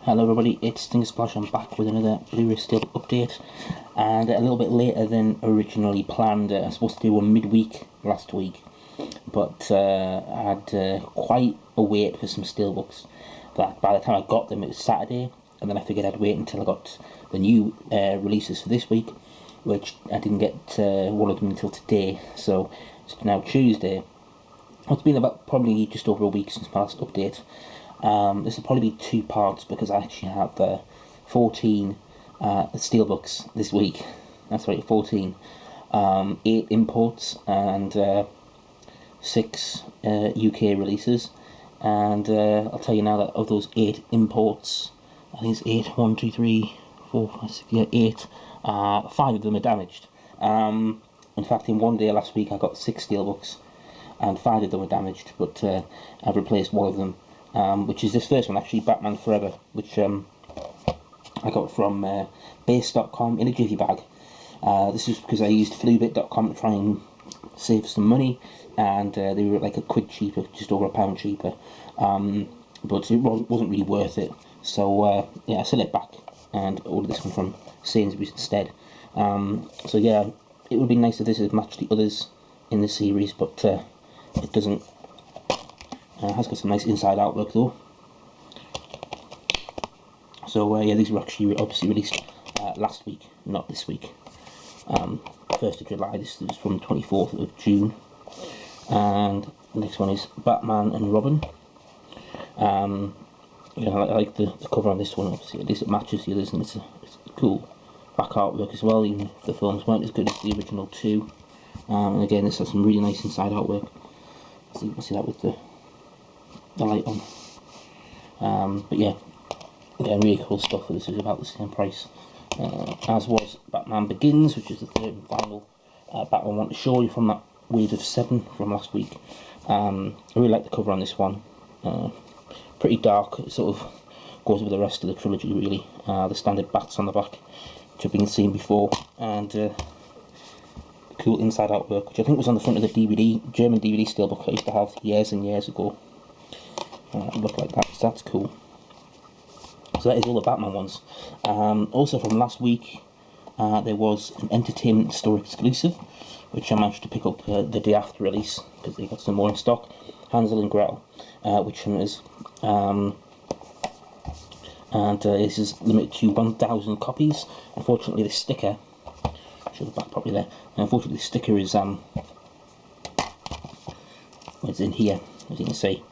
Hello everybody, it's Splash. I'm back with another Bluray Steelbook update, and a little bit later than originally planned. I was supposed to do one midweek last week, but I had quite a wait for some Steelbooks. That by the time I got them, it was Saturday, and then I figured I'd wait until I got the new releases for this week, which I didn't get one of them until today. So it's now Tuesday. It's been about probably just over a week since my last update. This will probably be two parts because I actually have 14 steelbooks this week. That's right, 14. 8 imports and 6 UK releases. And I'll tell you now that of those 8 imports, I think it's 8, 1, 2, 3, 4, 5, 6, yeah, 8. 5 of them are damaged. In fact, in one day last week I got 6 steelbooks, and 5 of them were damaged, but I've replaced one of them. Which is this first one, actually, Batman Forever, which I got from base.com in a jiffy bag. This is because I used flubit.com to try and save some money, and they were like a quid cheaper, just over £1 cheaper, but it wasn't really worth it. So yeah, I sent it back and ordered this one from Sainsbury's instead. So yeah, it would be nice if this had matched the others in the series, but it doesn't. Has got some nice inside artwork though. So yeah, these were actually obviously released last week, not this week. 1st of July, this is from 24th of June. And the next one is Batman and Robin. Yeah, I like the cover on this one, obviously, at least it matches the others, and it's cool back artwork as well, even if the films weren't as good as the original 2. And again, this has some really nice inside artwork. So you can see that with the light on. But yeah, again, really cool stuff. This is about the same price as was Batman Begins, which is the 3rd and final Batman I want to show you from that wave of 7 from last week. I really like the cover on this one. Pretty dark. It sort of goes with the rest of the trilogy, really. The standard bats on the back, which have been seen before, and cool inside artwork, which I think was on the front of the DVD, German DVD steelbook I used to have years and years ago. Look like that, so that's cool. So that is all the Batman ones. Also from last week, there was an Entertainment Store exclusive, which I managed to pick up the day after release, because they got some more in stock. Hansel and Gretel, which one is, and this is limited to 1,000 copies. Unfortunately, the sticker, show the back properly there, unfortunately the sticker is, it's in here, as you can see.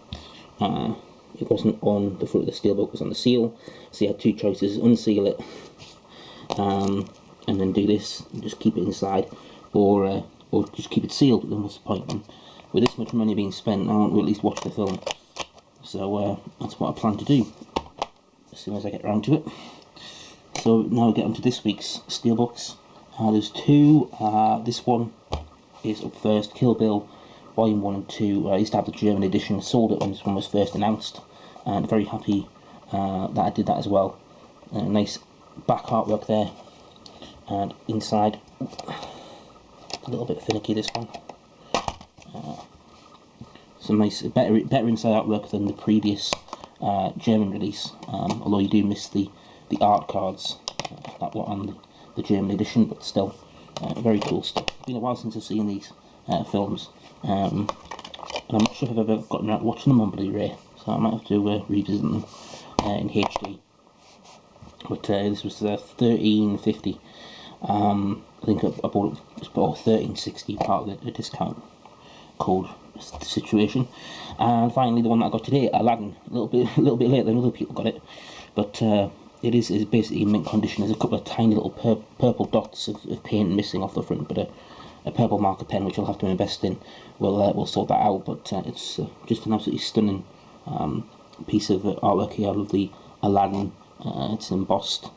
It wasn't on the front of the steelbook, it was on the seal, so you had two choices: unseal it and then do this and just keep it inside, or just keep it sealed. But then what's the point? And with this much money being spent, I want to at least watch the film, so that's what I plan to do as soon as I get around to it. So now we get on to this week's steelbooks. There's 2. This one is up first, Kill Bill Volume 1 and 2. I used to have the German edition, sold it when this one was first announced, and very happy that I did that as well. Nice back artwork there, and inside, a little bit finicky this one. Some nice, better inside artwork than the previous German release, although you do miss the art cards that were on the German edition, but still, very cool stuff. It's been a while since I've seen these films. And I'm not sure if I've ever gotten around to watching them on Blu-ray, so I might have to revisit them in HD. But this was $13.50. I think I bought it for $13.60, part of the discount code situation. And finally, the one that I got today, Aladdin. A little bit later than other people got it, but it is basically in mint condition. There's a couple of tiny little purple dots of paint missing off the front, but a purple marker pen, which I'll have to invest in, will sort that out. But it's just an absolutely stunning piece of artwork here. I love the Aladdin. It's embossed,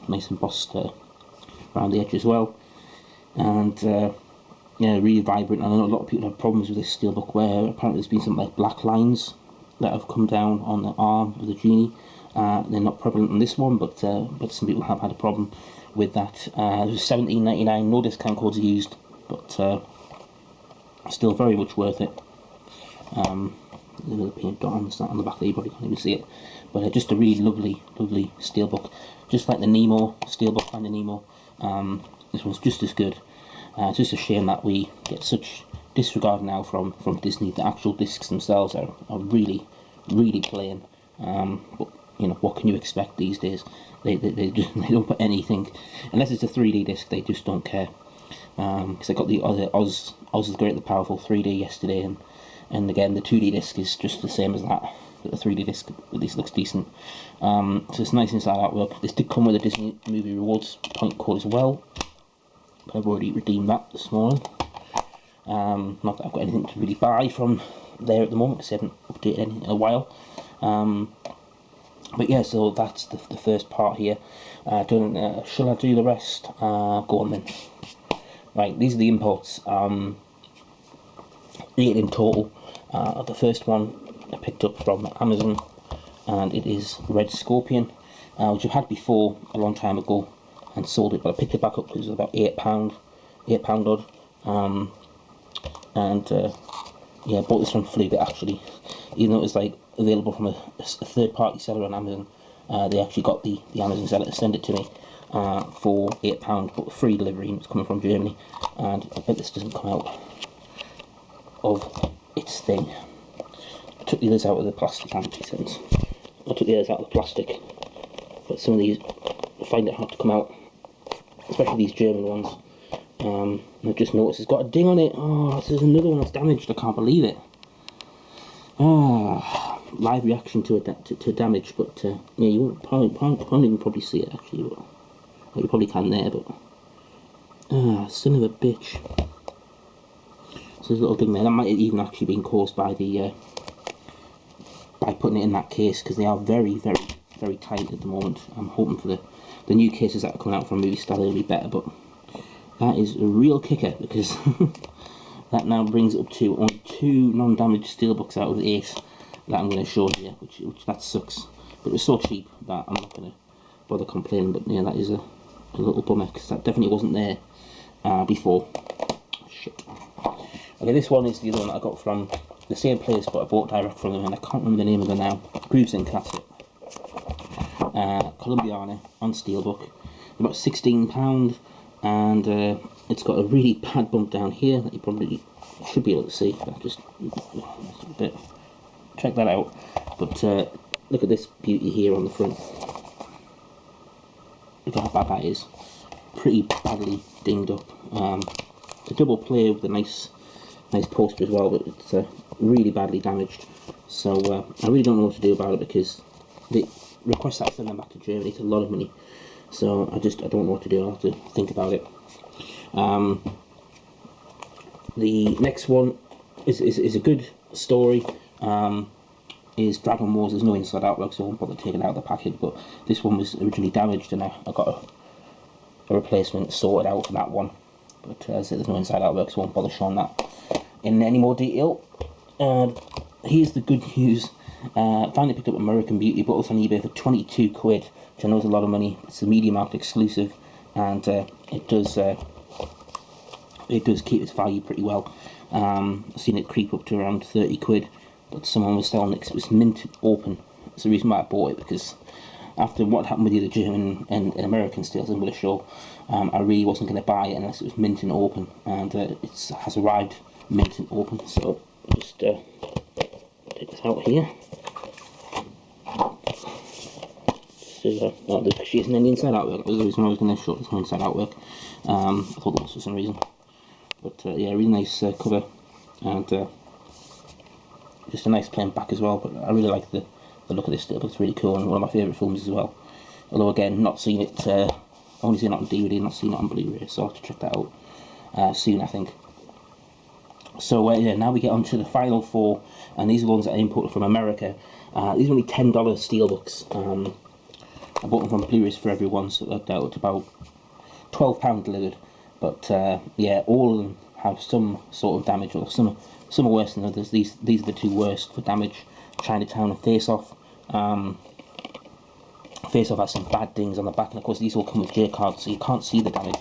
nice embossed around the edge as well, and yeah, really vibrant. I know a lot of people have problems with this steelbook, where apparently there's been some like black lines that have come down on the arm of the genie. They're not prevalent on this one, but some people have had a problem with that. It was $17.99, no discount codes are used, but still very much worth it. There's another paint dot on the back there, you probably can't even see it. But just a really lovely steelbook. Just like the Nemo Steelbook, Finding Nemo. This one's just as good. It's just a shame that we get such disregard now from Disney. The actual discs themselves are really plain. But you know, what can you expect these days? They don't put anything, unless it's a 3D disc. They just don't care. Because I got the other Oz the Great, the Powerful 3D yesterday, and again the 2D disc is just the same as that. The 3D disc at least looks decent. So it's nice inside artwork. This did come with a Disney Movie Rewards point code as well, but I've already redeemed that this morning. Not that I've got anything to really buy from there at the moment, because I haven't updated anything in a while. But yeah, so that's the first part here. Shall I do the rest? Go on then. Right, these are the imports. 8 in total. The first one I picked up from Amazon, and it is Red Scorpion, which I've had before a long time ago and sold it, but I picked it back up because it was about £8 odd. Yeah, I bought this from Flubit actually, even though it was like available from a third-party seller on Amazon. They actually got the Amazon seller to send it to me for £8, but free delivery, and it's coming from Germany. And I bet this doesn't come out of its thing. I took the others out of the plastic, I took the others out of the plastic, but some of these I find it hard to come out, especially these German ones. I've just noticed it's got a ding on it. Oh, there's another one that's damaged. I can't believe it. Live reaction to damage, but yeah, you won't probably see it actually. But, well, you probably can there, but son of a bitch. So there's a little ding there. That might have even actually been caused by the by putting it in that case, because they are very tight at the moment. I'm hoping for the new cases that are coming out from Movie Star, they'll be better, but that is a real kicker, because that now brings it up to only 2 non-damaged steelbooks out of 8 that I'm going to show here, which that sucks. But it was so cheap that I'm not going to bother complaining. But yeah, that is a little bummer, because that definitely wasn't there before. Shit. Okay, this one is the other one that I got from the same place, but I bought direct from them, and I can't remember the name of them now. Grooves Inc, that's it. Columbiana on steelbook, about £16. And it's got a really bad bump down here that you probably should be able to see. Just a bit. Check that out. But look at this beauty here on the front. Look at how bad that is. Pretty badly dinged up. It's a double play with a nice poster as well, but it's really badly damaged. So I really don't know what to do about it, because the request that I send them back to Germany, it's a lot of money. So I don't know what to do. I'll have to think about it. The next one is a good story. Is Dragon Wars. There's no inside artwork, so I won't bother taking it out of the package. But this one was originally damaged, and I got a replacement sorted out for that one. But as I said, there's no inside artwork, so I won't bother showing that in any more detail. Here's the good news. Finally picked up American Beauty, bought this on eBay for 22 quid, which I know is a lot of money. It's a MediaMarkt exclusive, and it does keep its value pretty well. I've seen it creep up to around 30 quid, but someone was selling it because it was mint open. That's the reason why I bought it, because after what happened with the other German and American steels I'm going to show, I really wasn't going to buy it unless it was mint and open, and it has arrived mint and open. So I'll just take this out here. So there actually isn't any inside artwork. That was the reason I was going to show there's no inside artwork. I thought there was for some reason. But yeah, really nice cover, and just a nice plain back as well. But I really like the look of this steelbook. It's really cool, and one of my favourite films as well. Although again, not seen it, only seen it on DVD, not seen it on Blu-ray, so I'll have to check that out soon, I think. So yeah, now we get on to the final 4, and these are the ones that I imported from America. These are only $10 steelbooks. I bought them from Bluray for everyone, so it worked out to about £12 delivered. But yeah, all of them have some sort of damage, or some are worse than others. These are the 2 worst for damage. Chinatown and Face Off. Face Off has some bad dings on the back, and of course these all come with J cards, so you can't see the damage,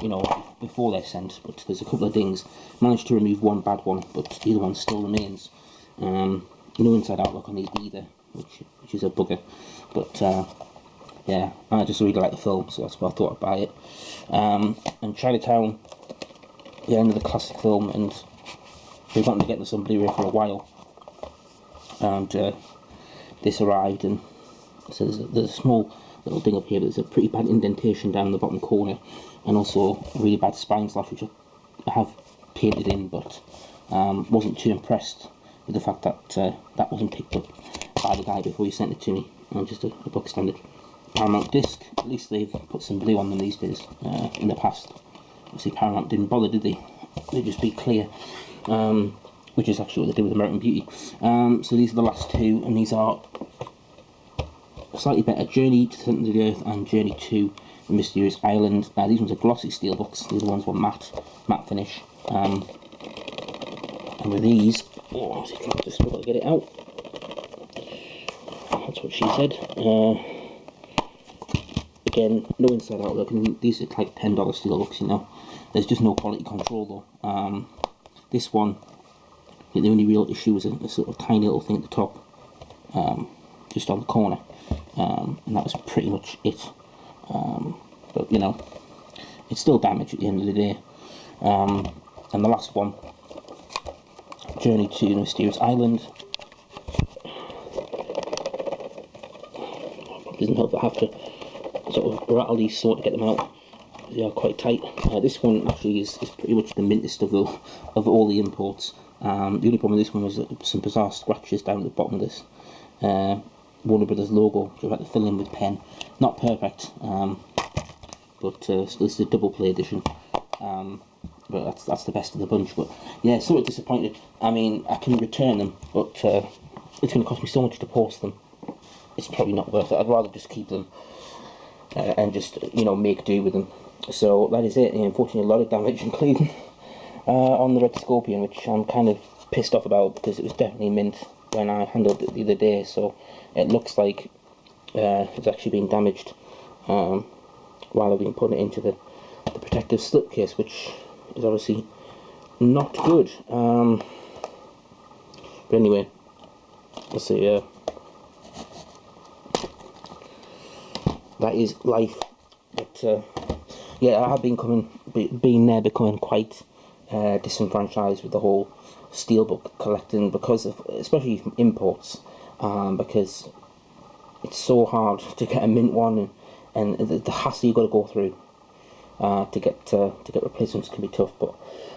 you know, before they're sent. But there's a couple of dings. Managed to remove one bad one, but the other one still remains. no inside outlook on these either, which is a bugger. But yeah, I just really like the film, so that's why I thought I'd buy it. And Chinatown, yeah, another classic film, and we've wanted to get this on Blu-ray for a while, and this arrived, and so there's a small little thing up here, but there's a pretty bad indentation down in the bottom corner, and also a really bad spine slash, which I have painted in, but wasn't too impressed with the fact that that wasn't picked up by the guy before he sent it to me, and just a book standard Paramount disc. At least they've put some blue on them these days. In the past, obviously Paramount didn't bother, did they? They just be clear, which is actually what they did with American Beauty. So these are the last two, and these are slightly better: Journey to the Centre of the Earth and Journey to the Mysterious Island. Now these ones are glossy steelbooks. These ones were matte finish. And with these, oh, I just struggle to get it out. That's what she said. Again, no inside outlook, and these are like $10 steelbooks, you know. There's just no quality control though. This one, I think the only real issue was a sort of tiny little thing at the top, just on the corner, and that was pretty much it. But you know, it's still damaged at the end of the day. And the last one, Journey to the Mysterious Island. Doesn't help that I have to sort of rattle these to get them out. They are quite tight. This one actually is pretty much the mintest of all the imports. The only problem with this one was some bizarre scratches down at the bottom of this Warner Brothers logo, which I've had to fill in with pen. Not perfect, but so this is a double play edition. But that's the best of the bunch. But yeah, sort of disappointed. I mean, I can return them, but it's going to cost me so much to post them. It's probably not worth it. I'd rather just keep them and just, you know, make do with them. So that is it. Unfortunately, a lot of damage, including on the Red Scorpion, which I'm kind of pissed off about because it was definitely mint when I handled it the other day. So it looks like it's actually been damaged while I've been putting it into the protective slipcase, which is obviously not good. But anyway, let's see. That is life. But yeah, I have becoming quite disenfranchised with the whole steelbook collecting because of, especially imports, because it's so hard to get a mint one, and the hassle you got to go through to get replacements can be tough. But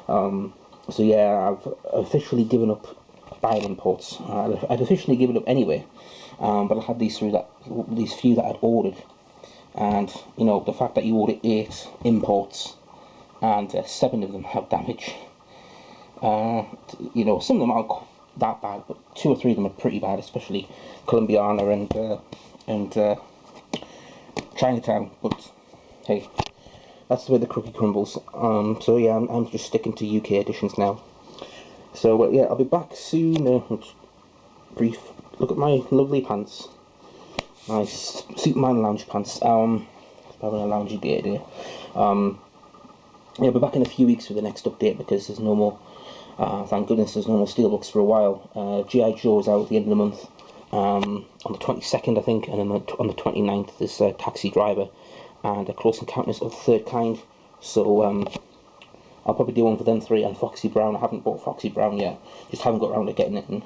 so yeah, I've officially given up buying imports. I'd officially given up anyway, but I had these few that I'd ordered. And you know, the fact that you order 8 imports and 7 of them have damage, you know, some of them aren't that bad, but 2 or 3 of them are pretty bad, especially Columbiana and Chinatown. But hey, that's the way the cookie crumbles. So yeah, I'm just sticking to UK editions now. So yeah, I'll be back soon. Brief look at my lovely pants. Nice Superman lounge pants. Probably a loungy day today. Yeah, I'll be back in a few weeks with the next update because there's no more. Thank goodness there's no more steelbooks for a while. G.I. Joe is out at the end of the month, on the 22nd I think, and then on the 29th there's Taxi Driver and Close Encounters of the Third Kind. So I'll probably do one for them 3 and Foxy Brown. I haven't bought Foxy Brown yet, just haven't got around to getting it, and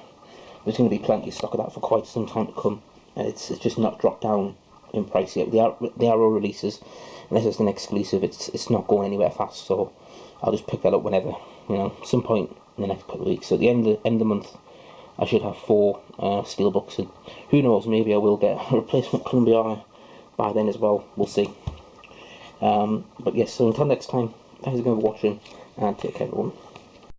there's going to be plenty of stock of that for quite some time to come. It's just not dropped down in price yet. The Arrow releases, unless it's an exclusive, it's not going anywhere fast. So I'll just pick that up whenever, you know, some point in the next couple of weeks. So at the end of the month, I should have 4 steelbooks, and who knows, maybe I will get a replacement Columbiana by then as well. We'll see. But yes, so until next time, thanks again for watching, and take care everyone.